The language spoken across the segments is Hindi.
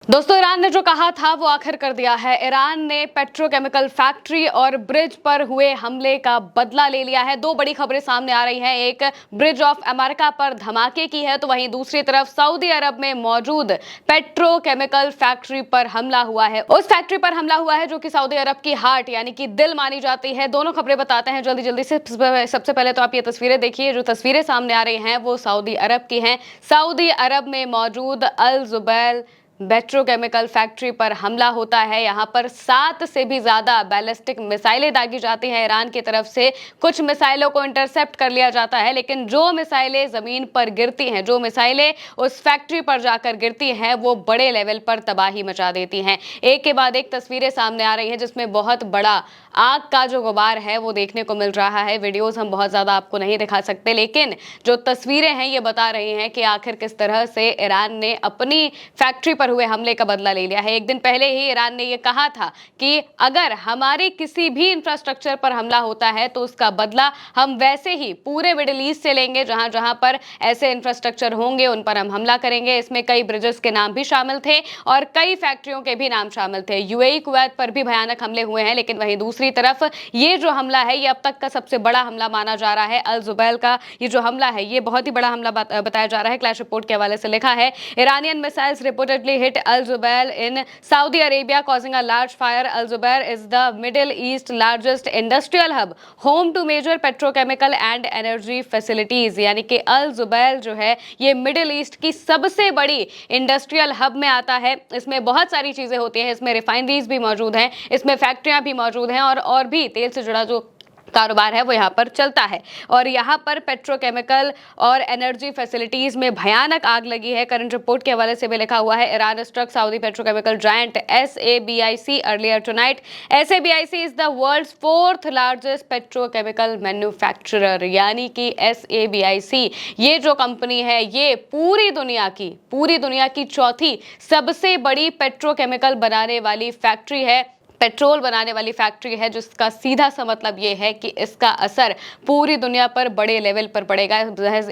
दोस्तों, ईरान ने जो कहा था वो आखिर कर दिया है। ईरान ने पेट्रोकेमिकल फैक्ट्री और ब्रिज पर हुए हमले का बदला ले लिया है। दो बड़ी खबरें सामने आ रही हैं। एक ब्रिज ऑफ अमेरिका पर धमाके की है, तो वहीं दूसरी तरफ सऊदी अरब में मौजूद पेट्रोकेमिकल फैक्ट्री पर हमला हुआ है। उस फैक्ट्री पर हमला हुआ है जो कि सऊदी अरब की हार्ट यानी कि दिल मानी जाती है। दोनों खबरें बताते हैं जल्दी जल्दी से। सबसे पहले तो आप ये तस्वीरें देखिए। जो तस्वीरें सामने आ रही हैं वो सऊदी अरब की हैं। सऊदी अरब में मौजूद अल जुबैल पेट्रोकेमिकल फैक्ट्री पर हमला होता है। यहां पर 7 से भी ज्यादा बैलिस्टिक मिसाइलें दागी जाती हैं ईरान की तरफ से। कुछ मिसाइलों को इंटरसेप्ट कर लिया जाता है, लेकिन जो मिसाइलें जमीन पर गिरती हैं, जो मिसाइलें उस फैक्ट्री पर जाकर गिरती हैं, वो बड़े लेवल पर तबाही मचा देती हैं। एक के बाद एक तस्वीरें सामने आ रही हैं जिसमें बहुत बड़ा आग का जो गुबार है वो देखने को मिल रहा है। वीडियोस हम बहुत ज्यादा आपको नहीं दिखा सकते, लेकिन जो तस्वीरें हैं ये बता रही हैं कि आखिर किस तरह से ईरान ने अपनी फैक्ट्री पर हुए हमले का बदला ले लिया है। एक दिन पहले ही ईरान ने यह कहा था कि अगर हमारे किसी भी इंफ्रास्ट्रक्चर पर हमला होता है तो उसका बदला हम वैसे ही पूरे मिडिल ईस्ट से लेंगे। जहां जहां पर ऐसे इंफ्रास्ट्रक्चर होंगे उन पर हम हमला करेंगे। इसमें कई ब्रिजेस के नाम भी शामिल थे और कई फैक्ट्रियों के भी नाम शामिल थे। यूएई कुवैत पर भी भयानक हमले हुए हैं, लेकिन वहीं दूसरी तरफ ये जो हमला है ये अब तक का सबसे बड़ा हमला माना जा रहा है। अल जुबैल का ये जो हमला है ये बहुत ही बड़ा हमला बताया जा रहा है। क्लैश रिपोर्ट के हवाले से लिखा है, Iranian missiles reportedly hit Al Zubair in Saudi Arabia, causing a large fire. Al Zubair is the Middle East's largest industrial hub, home to major petrochemical and energy facilities. यानी कि Al Zubair जो है ये मिडिल ईस्ट की सबसे बड़ी इंडस्ट्रियल हब में आता है। इसमें बहुत सारी चीजें होती हैं। इसमें रिफाइनरीज भी मौजूद हैं, इसमें फैक्ट्रियां भी मौजूद हैं और भी तेल से जुड़ा जो कारोबार है वो यहाँ पर चलता है। और यहाँ पर पेट्रोकेमिकल और एनर्जी फैसिलिटीज में भयानक आग लगी है। करंट रिपोर्ट के हवाले से भी लिखा हुआ है, Iran struck Saudi petrochemical giant SABIC earlier tonight. SABIC is the world's 4th largest petrochemical manufacturer. यानी कि SABIC ये जो कंपनी है ये पूरी दुनिया की चौथी सबसे बड़ी पेट्रोकेमिकल बनाने वाली फैक्ट्री है, पेट्रोल बनाने वाली फैक्ट्री है, जिसका सीधा सा मतलब ये है कि इसका असर पूरी दुनिया पर बड़े लेवल पर पड़ेगा।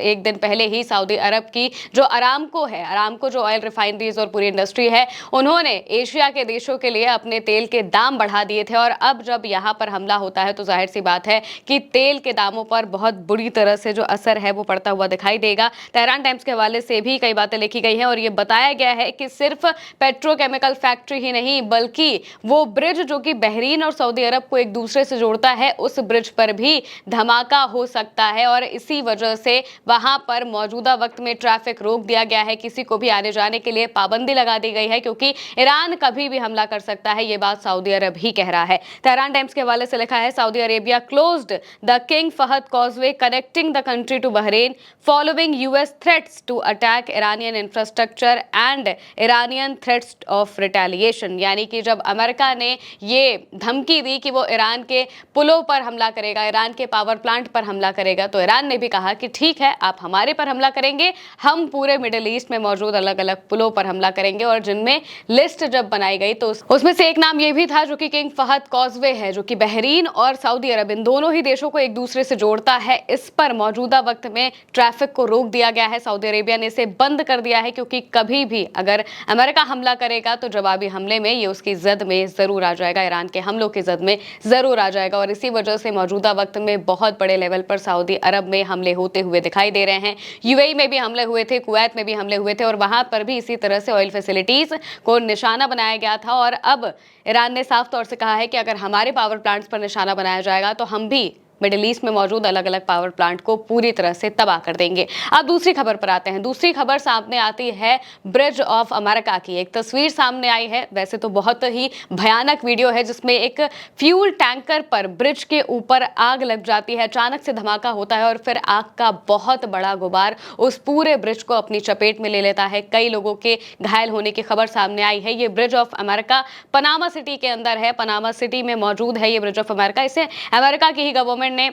एक दिन पहले ही सऊदी अरब की जो अरामको जो ऑयल रिफाइनरीज और पूरी इंडस्ट्री है, उन्होंने एशिया के देशों के लिए अपने तेल के दाम बढ़ा दिए थे। और अब जब यहाँ पर हमला होता है तो जाहिर सी बात है कि तेल के दामों पर बहुत बुरी तरह से जो असर है वो पड़ता हुआ दिखाई देगा। तेहरान टाइम्स के हवाले से भी कई बातें लिखी गई हैं और ये बताया गया है कि सिर्फ पेट्रोकेमिकल फैक्ट्री ही नहीं बल्कि वो ब्रिज जो कि बहरीन और सऊदी अरब को एक दूसरे से जोड़ता है, उस ब्रिज पर भी धमाका हो सकता है। और इसी वजह से वहां पर मौजूदा वक्त में ट्रैफिक रोक दिया गया है, किसी को भी आने जाने के लिए पाबंदी लगा दी गई है, क्योंकि ईरान कभी भी हमला कर सकता है। ये बात सऊदी अरब ही कह रहा है। तेहरान टाइम्स के हवाले से लिखा है, Saudi Arabia closed the King Fahd Causeway connecting the country to Bahrain following US threats to attack Iranian infrastructure and Iranian threats of retaliation. यानी कि जब अमेरिका ने ये धमकी दी कि वो ईरान के पुलों पर हमला करेगा, ईरान के पावर प्लांट पर हमला करेगा, तो ईरान ने भी कहा कि ठीक है, आप हमारे पर हमला करेंगे, हम पूरे मिडिल ईस्ट में मौजूद अलग अलग पुलों पर हमला करेंगे। और जिनमें लिस्ट जब बनाई गई तो उसमें से एक नाम ये भी था जो कि किंग फहद कॉजवे है, जो कि बहरीन और सऊदी अरब इन दोनों ही देशों को एक दूसरे से जोड़ता है। इस पर मौजूदा वक्त में ट्रैफिक को रोक दिया गया है। सऊदी अरेबिया ने इसे बंद कर दिया है, क्योंकि कभी भी अगर अमेरिका हमला करेगा तो जवाबी हमले में ये उसकी जद में जरूर आ जाएगा, ईरान के हमलों की जद में जरूर आ जाएगा। और इसी वजह से मौजूदा वक्त में बहुत बड़े लेवल पर सऊदी अरब में हमले होते हुए दिखाई दे रहे हैं। यूएई में भी हमले हुए थे, कुवैत में भी हमले हुए थे और वहां पर भी इसी तरह से ऑयल फैसिलिटीज को निशाना बनाया गया था। और अब ईरान ने साफ तौर से कहा है कि अगर हमारे पावर प्लांट्स पर निशाना बनाया जाएगा तो हम भी मिडिल ईस्ट में मौजूद अलग अलग पावर प्लांट को पूरी तरह से तबाह कर देंगे। अब दूसरी खबर पर आते हैं। दूसरी खबर सामने आती है ब्रिज ऑफ अमेरिका की। एक तस्वीर सामने आई है, वैसे तो बहुत ही भयानक वीडियो है, जिसमें एक फ्यूल टैंकर पर ब्रिज के ऊपर आग लग जाती है। अचानक से धमाका होता है और फिर आग का बहुत बड़ा गुबार उस पूरे ब्रिज को अपनी चपेट में ले लेता है। कई लोगों के घायल होने की खबर सामने आई है। ये bridge of America Panama city के अंदर है, पनामा सिटी में मौजूद है ये ब्रिज ऑफ अमेरिका। इसे अमेरिका की ही गवर्नमेंट ने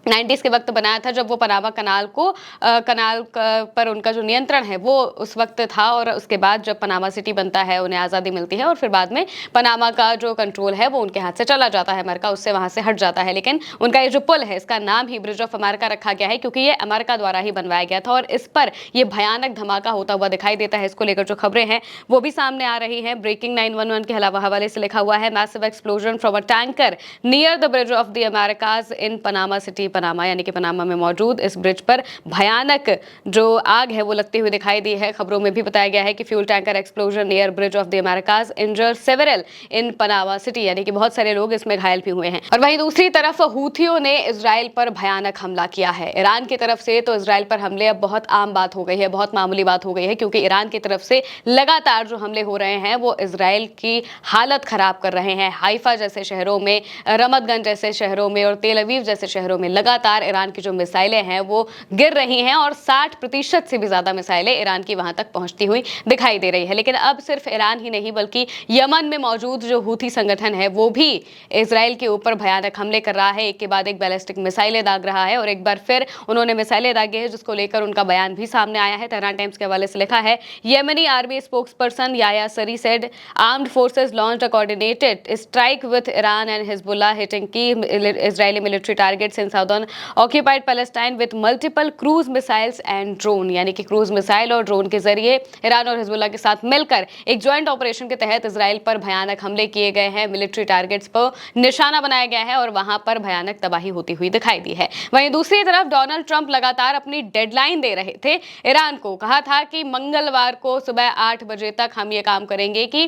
90s के वक्त बनाया था, जब वो पनामा कनाल को पर उनका जो नियंत्रण है वो उस वक्त था। और उसके बाद जब पनामा सिटी बनता है, उन्हें आज़ादी मिलती है और फिर बाद में पनामा का जो कंट्रोल है वो उनके हाथ से चला जाता है, अमेरिका उससे वहां से हट जाता है। लेकिन उनका ये जो पुल है, इसका नाम ही ब्रिज ऑफ अमेरिका रखा गया है, क्योंकि ये अमेरिका द्वारा ही बनवाया गया था और इस पर ये भयानक धमाका होता हुआ दिखाई देता है। इसको लेकर जो खबरें हैं वो भी सामने आ रही है। ब्रेकिंग 911 के हवाले से लिखा हुआ है, massive explosion from a tanker near the Bridge of the Americas in Panama City Panama, यानी कि पनामा में मौजूद इस ब्रिज पर भयानक जो आग है वो लगती हुई दिखाई दी है। खबरों में भी बताया गया है कि fuel tanker explosion near Bridge of the Americas injure several in Panama City, यानी कि बहुत सारे लोग इसमें घायल भी हुए हैं। और वहीं दूसरी तरफ हूथियों ने इजराइल पर भयानक हमला किया है। ईरान की तरफ से तो इजराइल पर हमले अब बहुत आम बात हो गई है, बहुत मामूली बात हो गई है, क्योंकि ईरान की तरफ से लगातार जो हमले हो रहे हैं वो इजराइल की हालत खराब कर रहे हैं। हाइफा जैसे शहरों में, रमतगंज जैसे शहरों में और तेल अवीव जैसे शहरों में लगातार ईरान की जो मिसाइलें हैं वो गिर रही हैं और 60% से भी ज्यादा मिसाइलें ईरान की वहां तक पहुंचती हुई दिखाई दे रही है। लेकिन अब सिर्फ ईरान ही नहीं बल्कि यमन में मौजूद जो हूथी संगठन है वो भी इजराइल के ऊपर भयानक हमले कर रहा है। एक के बाद एक बैलिस्टिक मिसाइलें दाग रहा है और एक बार फिर उन्होंने मिसाइलें दागी है, जिसको लेकर उनका बयान भी सामने आया है। तेहरान टाइम्स के हवाले से लिखा है, Yemeni army spokesperson Yahya Saree said armed forces launched a coordinated strike with Iran and Hezbollah hitting की Israeli military targets in southern occupied Palestine with multiple cruise missiles and drone, यानी कि क्रूज मिसाइल और ड्रोन के जरिए ईरान और हिजबुल्लाह के साथ मिलकर एक ज्वाइंट ऑपरेशन के तहत इजराइल पर भयानक हमले किए गए हैं। मिलिट्री टारगेट्स पर निशाना बनाया गया है और वहां पर भयानक तबाही होती हुई दिखाई दी है। वहीं दूसरी तरफ डोनाल्ड ट्रंप लगातार अपनी डेडलाइन दे रहे थे ईरान को। कहा था कि मंगलवार को सुबह 8 बजे तक हम ये काम करेंगे कि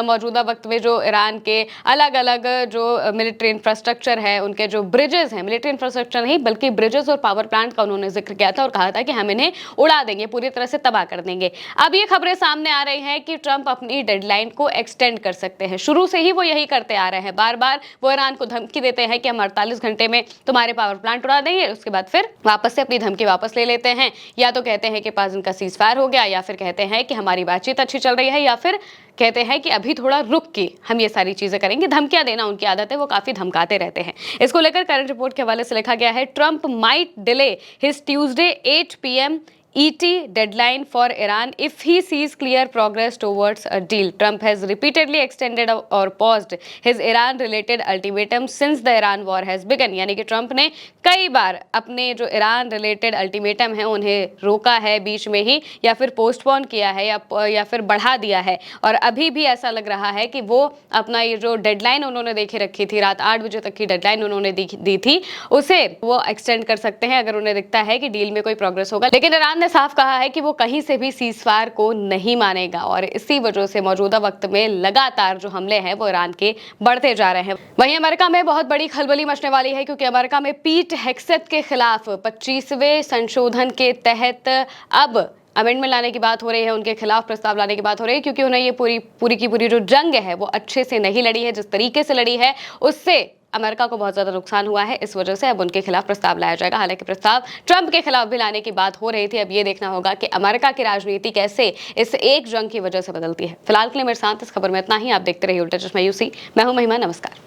मौजूदा वक्त में जो ईरान के अलग अलग जो मिलिट्री इंफ्रास्ट्रक्चर है, उनके जो ब्रिजेस हैं, मिलिट्री इंफ्रास्ट्रक्चर नहीं बल्कि ब्रिजेस और पावर प्लांट का उन्होंने जिक्र किया था और कहा था कि हम इन्हें उड़ा देंगे, पूरी तरह से तबाह कर देंगे। अब ये खबरें सामने आ रही हैं कि ट्रंप अपनी डेडलाइन को एक्सटेंड कर सकते हैं। शुरू से ही वो यही करते आ रहे हैं, बार बार वो ईरान को धमकी देते हैं कि हम 48 घंटे में तुम्हारे पावर प्लांट उड़ा देंगे, उसके बाद फिर वापस से अपनी धमकी वापस ले लेते हैं। या तो कहते हैं कि 5 दिन का सीज फायर हो गया, या फिर कहते हैं कि हमारी बातचीत अच्छी चल रही है, या फिर कहते हैं कि अभी थोड़ा रुक के हम ये सारी चीजें करेंगे। धमकियां देना उनकी आदत है, वो काफी धमकाते रहते हैं। इसको लेकर करंट रिपोर्ट के हवाले से लिखा गया है, Trump might delay his Tuesday 8 PM ET deadline for Iran if he sees clear progress towards a deal. Trump has repeatedly extended or paused his Iran-related ultimatum since the Iran war has begun. यानी कि ट्रंप ने कई बार अपने जो ईरान रिलेटेड अल्टीमेटम है उन्हें रोका है बीच में ही, या फिर पोस्टपोन किया है, या फिर बढ़ा दिया है। और अभी भी ऐसा लग रहा है कि वो अपना ये जो डेडलाइन उन्होंने देखे रखी थी, रात 8 बजे तक की डेडलाइन उन्होंने दी थी, उसे वो एक्सटेंड कर सकते हैं अगर उन्हें दिखता है कि डील में कोई प्रोग्रेस होगा। लेकिन ईरान ने साफ कहा है कि वो कहीं से भी सीजफायर को नहीं मानेगा और इसी वजह से मौजूदा वक्त में लगातार जो हमले हैं वो ईरान के बढ़ते जा रहे हैं। वहीं अमेरिका में बहुत बड़ी खलबली मचने वाली है, क्योंकि अमेरिका में पीट हेग्सेथ के खिलाफ 25वें संशोधन के तहत अब अमेंडमेंट लाने की बात हो रही है, उनके खिलाफ प्रस्ताव लाने की बात हो रही है, क्योंकि उन्हें ये पूरी की पूरी जो जंग है वो अच्छे से नहीं लड़ी है। जिस तरीके से लड़ी है उससे अमेरिका को बहुत ज्यादा नुकसान हुआ है। इस वजह से अब उनके खिलाफ प्रस्ताव लाया जाएगा। हालांकि प्रस्ताव ट्रंप के खिलाफ भी लाने की बात हो रही थी। अब ये देखना होगा कि अमेरिका की राजनीति कैसे इस एक जंग की वजह से बदलती है। फिलहाल के लिए मेरे साथ इस खबर में इतना ही। आप देखते रहिए उल्टा चश्मा यूसी। मैं हूं महिमा, नमस्कार।